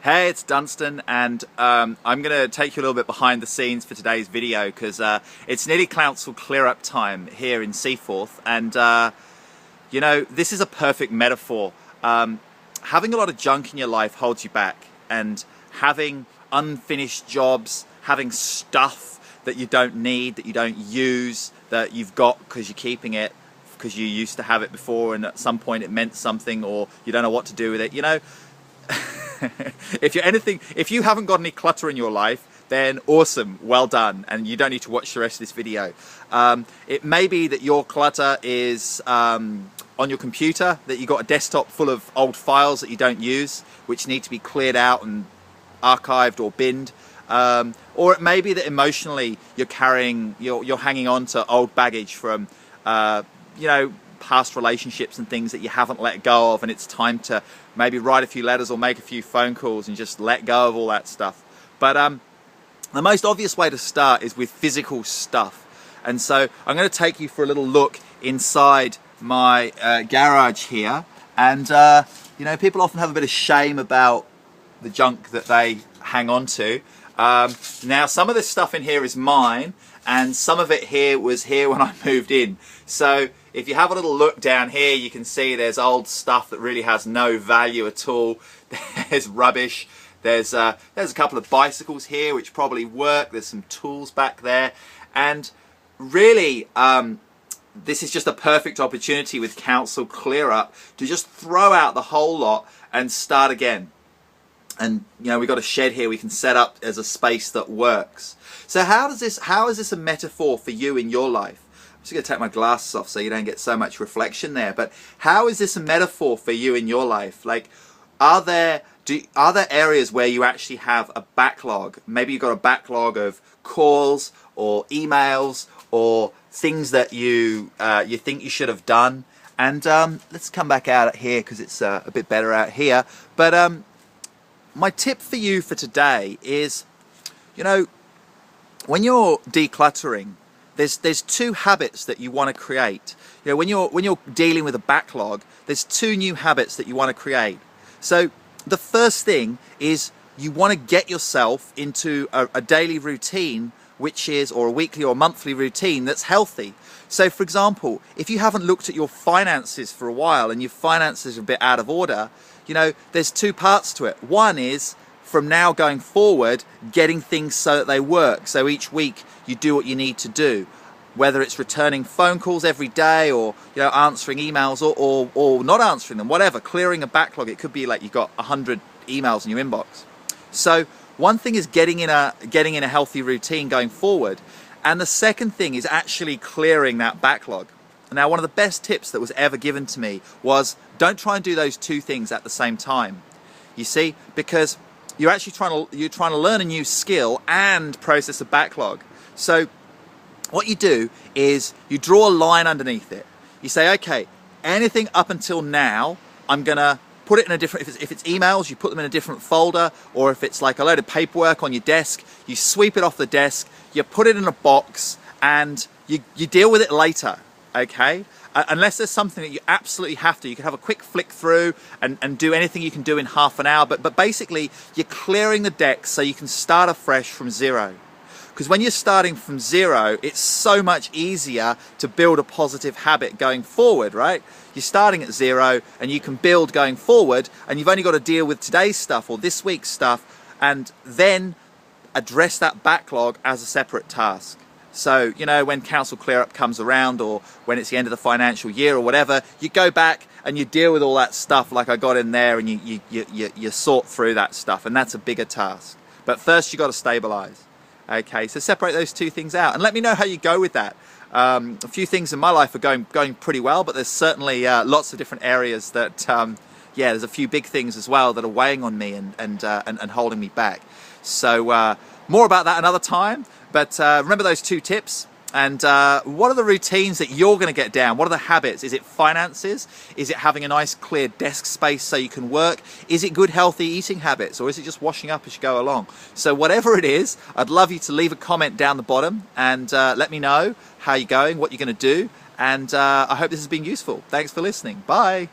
Hey, it's Dunstan, and I'm going to take you a little bit behind the scenes for today's video because it's nearly council clear-up time here in Seaforth, and you know, this is a perfect metaphor. Having a lot of junk in your life holds you back, and having unfinished jobs, having stuff that you don't need, that you don't use, that you've got because you're keeping it because you used to have it before and at some point it meant something or you don't know what to do with it, you know. If you haven't got any clutter in your life, then awesome, well done, and you don't need to watch the rest of this video. It may be that your clutter is on your computer, that you've got a desktop full of old files that you don't use, which need to be cleared out and archived or binned. Or it may be that emotionally you're hanging on to old baggage from you know, past relationships and things that you haven't let go of, and it's time to maybe write a few letters or make a few phone calls and just let go of all that stuff. But the most obvious way to start is with physical stuff, and so I'm going to take you for a little look inside my garage here. And you know, people often have a bit of shame about the junk that they hang on to. Now, some of this stuff in here is mine, and some of it here was here when I moved in. So if you have a little look down here, you can see there's old stuff that really has no value at all. There's rubbish. There's a couple of bicycles here which probably work. There's some tools back there, and really this is just a perfect opportunity with council clear up to just throw out the whole lot and start again. And you know, we've got a shed here we can set up as a space that works. So how is this a metaphor for you in your life? I'm just going to take my glasses off so you don't get so much reflection there. But how is this a metaphor for you in your life? Like, are there areas where you actually have a backlog? Maybe you've got a backlog of calls or emails or things that you think you should have done. And let's come back out here because it's a bit better out here. But my tip for you for today is, you know, when you're decluttering, there's two habits that you want to create. You know, when you're dealing with a backlog, there's two new habits that you want to create. So the first thing is you want to get yourself into a daily routine, which is, or a weekly or monthly routine that's healthy. So for example, if you haven't looked at your finances for a while and your finances are a bit out of order, you know, there's two parts to it. One is, from now going forward, getting things so that they work. So each week you do what you need to do, whether it's returning phone calls every day, or you know, answering emails, or not answering them, whatever, clearing a backlog. It could be like you've got 100 emails in your inbox. So one thing is getting in a healthy routine going forward, and the second thing is actually clearing that backlog. Now, one of the best tips that was ever given to me was, don't try and do those two things at the same time. You see, because you're actually trying to learn a new skill and process a backlog. So what you do is you draw a line underneath it. You say, okay, anything up until now, I'm gonna put it in a different, if it's emails, you put them in a different folder, or if it's like a load of paperwork on your desk, you sweep it off the desk, you put it in a box, and you deal with it later, okay? Unless there's something that you absolutely have to. You can have a quick flick through and do anything you can do in half an hour, but basically you're clearing the deck so you can start afresh from zero. Because when you're starting from zero, it's so much easier to build a positive habit going forward, right? You're starting at zero and you can build going forward, and you've only got to deal with today's stuff or this week's stuff and then address that backlog as a separate task. So, you know, when council clear up comes around, or when it's the end of the financial year or whatever, you go back and you deal with all that stuff like I got in there, and you sort through that stuff, and that's a bigger task. But first you got to stabilize. Okay, so separate those two things out and let me know how you go with that. A few things in my life are going pretty well, but there's certainly lots of different areas that, yeah, there's a few big things as well that are weighing on me and holding me back. So more about that another time. But remember those two tips. And what are the routines that you're going to get down? What are the habits? Is it finances? Is it having a nice clear desk space so you can work? Is it good healthy eating habits? Or is it just washing up as you go along? So whatever it is, I'd love you to leave a comment down the bottom and let me know how you're going, what you're going to do. And I hope this has been useful. Thanks for listening. Bye.